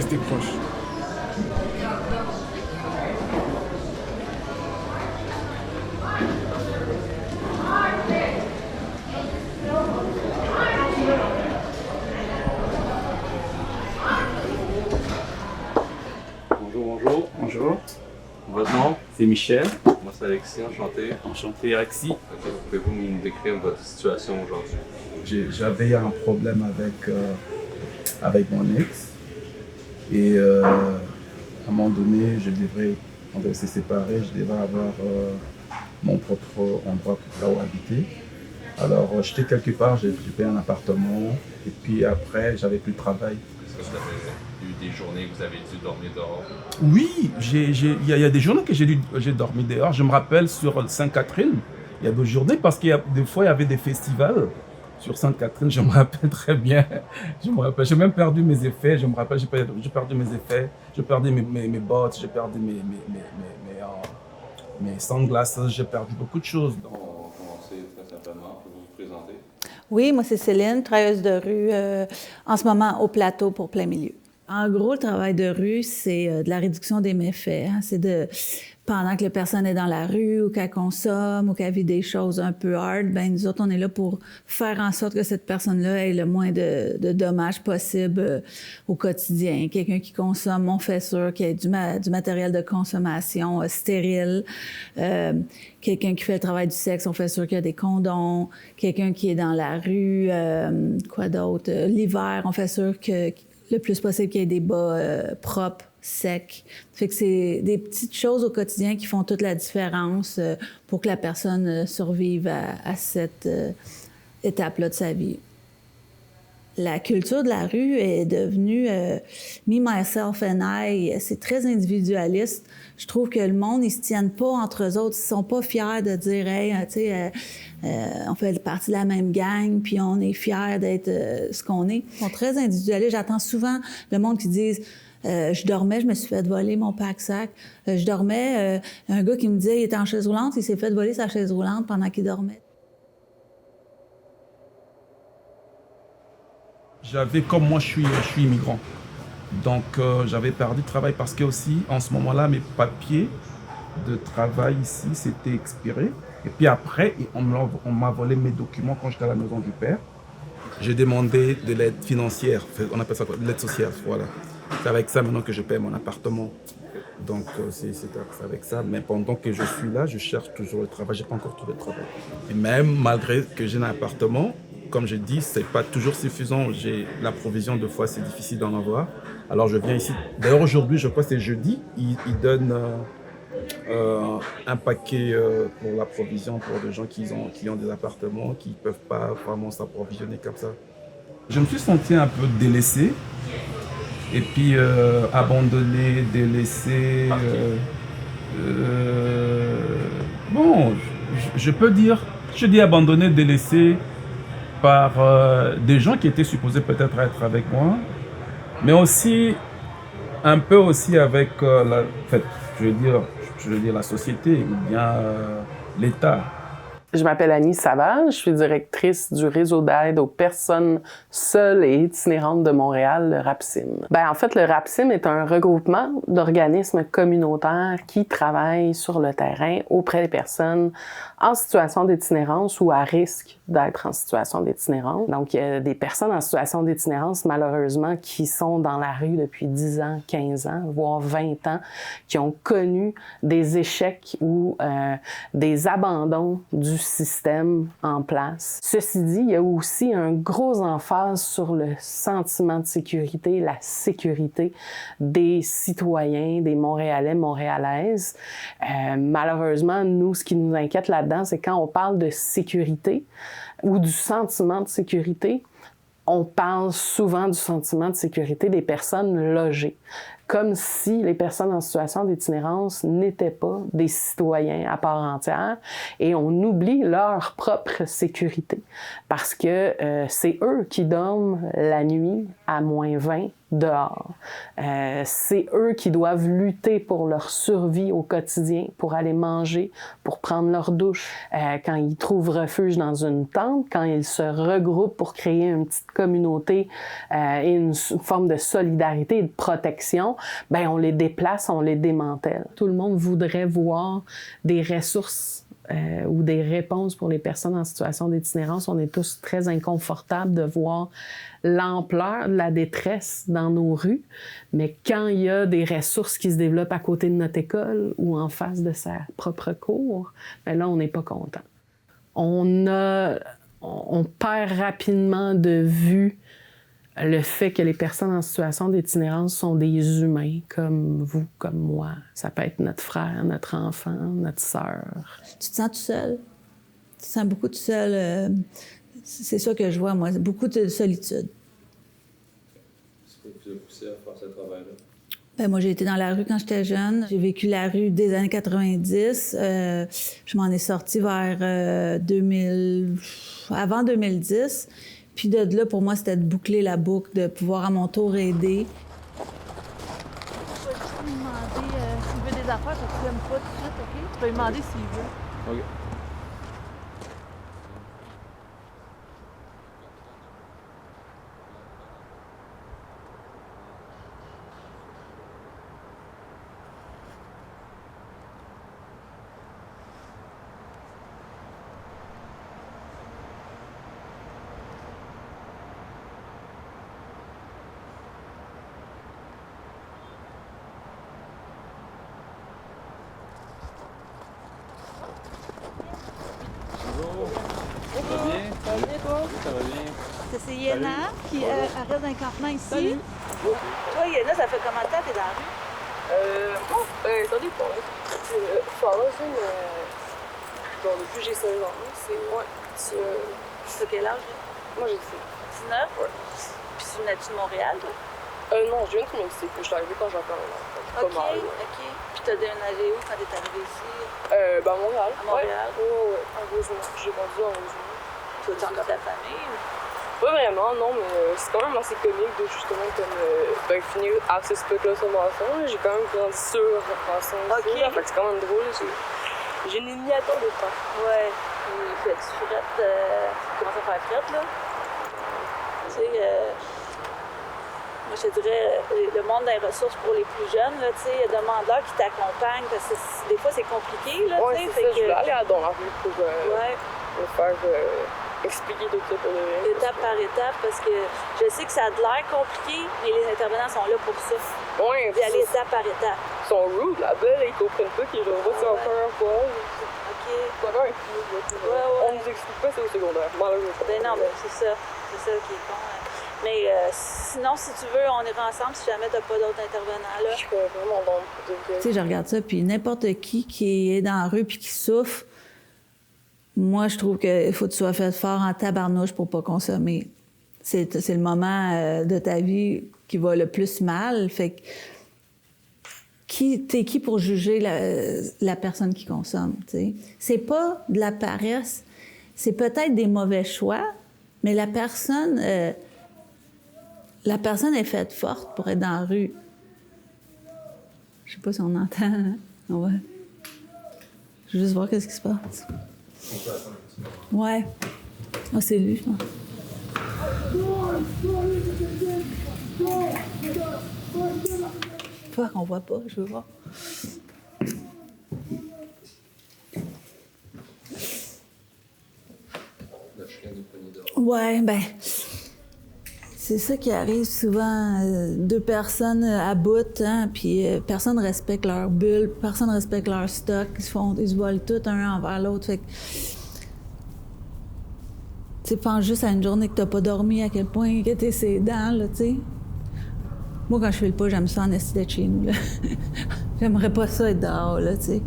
rester proche. Bonjour. Bonjour, Votre nom? c'est Michel. Moi, c'est Alexis, enchanté. Enchanté, Alexis. Ok, pouvez-vous nous décrire votre situation aujourd'hui? J'avais un problème avec mon ex. Et à un moment donné, on devait se séparer, je devais avoir mon propre endroit pour là où habiter. Alors j'étais quelque part, j'ai payé un appartement. Et puis après, j'avais plus de travail. Est-ce que vous avez eu des journées où vous avez dû dormir dehors? Oui, il y a des journées que j'ai dormi dehors. Je me rappelle sur Sainte-Catherine, il y a des journées parce qu'il y a des fois il y avait des festivals sur Sainte-Catherine. Je me rappelle très bien. J'ai même perdu mes effets. Je me rappelle, j'ai perdu mes effets. J'ai perdu mes bottes. J'ai perdu mes sunglasses. J'ai perdu beaucoup de choses. On va commencer très simplement. Pouvez-vous vous présenter? Oui, moi c'est Céline, travailleuse de rue, en ce moment au plateau pour plein milieu. En gros, le travail de rue, c'est de la réduction des méfaits. Hein. C'est pendant que la personne est dans la rue ou qu'elle consomme ou qu'elle vit des choses un peu hard, ben nous autres, on est là pour faire en sorte que cette personne-là ait le moins de dommages possible au quotidien. Quelqu'un qui consomme, on fait sûr qu'il y ait du matériel de consommation stérile. Quelqu'un qui fait le travail du sexe, on fait sûr qu'il y a des condoms. Quelqu'un qui est dans la rue, quoi d'autre? L'hiver, on fait sûr que le plus possible qu'il y ait des bas propres, secs. Fait que c'est des petites choses au quotidien qui font toute la différence pour que la personne survive à cette étape-là de sa vie. La culture de la rue est devenue me, myself and I. C'est très individualiste. Je trouve que le monde, ils se tiennent pas entre eux autres. Ils sont pas fiers de dire, hey, tu sais, on fait partie de la même gang, puis on est fiers d'être ce qu'on est. Ils sont très individualistes. J'entends souvent le monde qui disent, je dormais, je me suis fait voler mon pack-sac. Je dormais, un gars qui me disait, il était en chaise roulante, il s'est fait voler sa chaise roulante pendant qu'il dormait. J'avais, comme moi, je suis immigrant. Donc, j'avais perdu travail parce que aussi, en ce moment-là, mes papiers de travail ici, c'était expiré. Et puis après, on m'a volé mes documents quand j'étais à la maison du père. J'ai demandé de l'aide financière, on appelle ça quoi, de l'aide sociale, voilà. C'est avec ça maintenant que je paie mon appartement. Donc, c'est avec ça. Mais pendant que je suis là, je cherche toujours le travail. Je n'ai pas encore trouvé de travail. Et même malgré que j'ai un appartement, comme je dis, ce n'est pas toujours suffisant. J'ai la provision, deux fois, c'est difficile d'en avoir. Alors, je viens ici. D'ailleurs, aujourd'hui, je crois que c'est jeudi, ils donnent un paquet pour la provision pour des gens qui ont des appartements, qui ne peuvent pas vraiment s'approvisionner comme ça. Je me suis senti un peu délaissé. Et puis abandonné, délaissé. Bon, je peux dire, je dis abandonné, délaissé par des gens qui étaient supposés peut-être être avec moi, mais aussi un peu aussi avec en fait, je veux dire la société ou bien l'État. Je m'appelle Annie Savage, je suis directrice du réseau d'aide aux personnes seules et itinérantes de Montréal, le RAPSIM. En fait, le RAPSIM est un regroupement d'organismes communautaires qui travaillent sur le terrain auprès des personnes en situation d'itinérance ou à risque d'être en situation d'itinérance. Donc, il y a des personnes en situation d'itinérance, malheureusement, qui sont dans la rue depuis 10 ans, 15 ans, voire 20 ans, qui ont connu des échecs ou des abandons du système en place. Ceci dit, il y a aussi un gros emphase sur le sentiment de sécurité, la sécurité des citoyens, des Montréalais, Montréalaises. Malheureusement, nous, ce qui nous inquiète là-dedans, c'est quand on parle de sécurité ou du sentiment de sécurité, on parle souvent du sentiment de sécurité des personnes logées. comme si les personnes en situation d'itinérance n'étaient pas des citoyens à part entière, et on oublie leur propre sécurité parce que c'est eux qui dorment la nuit à -20 dehors. C'est eux qui doivent lutter pour leur survie au quotidien, pour aller manger, pour prendre leur douche. Quand ils trouvent refuge dans une tente, quand ils se regroupent pour créer une petite communauté et une forme de solidarité et de protection, ben on les déplace, on les démantèle. Tout le monde voudrait voir des ressources ou des réponses pour les personnes en situation d'itinérance. On est tous très inconfortables de voir l'ampleur de la détresse dans nos rues, mais quand il y a des ressources qui se développent à côté de notre école ou en face de sa propre cour, ben là, on n'est pas content. On perd rapidement de vue le fait que les personnes en situation d'itinérance sont des humains comme vous, comme moi. Ça peut être notre frère, notre enfant, notre sœur. Tu te sens tout seul. Tu te sens beaucoup tout seul. C'est ça que je vois, moi. Beaucoup de solitude. C'est quoi qui vous a poussé à faire ce travail-là? Ben, moi, j'ai été dans la rue quand j'étais jeune. J'ai vécu la rue des années 90. Je m'en ai sortie vers avant 2010. Puis de là, pour moi, c'était de boucler la boucle, de pouvoir à mon tour aider. Je vais juste lui demander s'il veut des affaires, parce que tu l'aimes pas tout de suite, OK? Tu peux lui demander s'il veut. OK. Ça va bien? C'est Yéna qui arrête d'un campement ici. Toi, Yéna, ça fait combien de temps que t'es dans la rue? Ça dépend. Bon, depuis j'ai 16 ans, c'est moi. Tu as quel âge? Moi j'ai 19? Ouais. Puis tu venais-tu de Montréal, toi? Non, je viens de Mexique. Je suis arrivée quand j'avais un an. OK, OK. Puis t'as déménagé où quand t'es arrivé ici? À Montréal. À Montréal? Ouais, en Rosemont. J'ai grandi en Rosemont. Tu as encore ta famille? Ou... Pas vraiment, non, mais c'est quand même assez comique de justement comme finir à ce spot-là sur Masson. J'ai quand même grandi sur Masson. OK. En fait, c'est quand même drôle. J'ai une miniature de temps. Ouais. Puis fais-tu frette? Tu commences à faire frette, là? Tu sais, moi, je te dirais, le monde des ressources pour les plus jeunes, là, tu sais, il y a demandeurs qui t'accompagnent, parce que des fois, c'est compliqué, là, Ouais, tu sais. c'est ça. Je voulais aller dans la rue pour Ouais. me faire expliquer tout ça pour le vrai. Étape par étape, parce que je sais que ça a de l'air compliqué, mais les intervenants sont là pour ça. Ouais, D'y aller étape par étape. ils sont rude là-bas, là, ils comprennent pas qu'ils vont pas encore un poil. OK. C'est pas un coup, là. Ouais. On nous explique pas, c'est au secondaire, malheureusement. Ben non, ben c'est ça. C'est ça qui est con. Hein. Mais sinon, si tu veux, on ira ensemble si jamais t'as pas d'autres intervenants là. Je suis vraiment dans le Tu sais, je regarde ça, puis n'importe qui est dans la rue puis qui souffre, moi, je trouve qu'il faut que tu sois fait fort en tabarnouche pour pas consommer. C'est le moment de ta vie qui va le plus mal. Fait que t'es qui pour juger la personne qui consomme, tu sais? C'est pas de la paresse. C'est peut-être des mauvais choix, mais la personne est faite forte pour être dans la rue. Je sais pas si on entend. Hein? On va... Je veux juste voir qu'est-ce qui se passe. Ouais. Ah, c'est lui, je pense. Toi qu'on voit pas, je veux voir. Le chien de poignée dehors. Ouais, ben... C'est ça qui arrive souvent. Deux personnes à bout, hein, puis personne respecte leur bulle, personne respecte leur stock. Ils se volent tout un envers l'autre. Fait que... Tu pense juste à une journée que t'as pas dormi, à quel point que t'es ses dents, là, tu sais. Moi, quand je fais le pas, j'aime ça en esti d'être chez nous, là. J'aimerais pas ça être dehors, là, tu sais.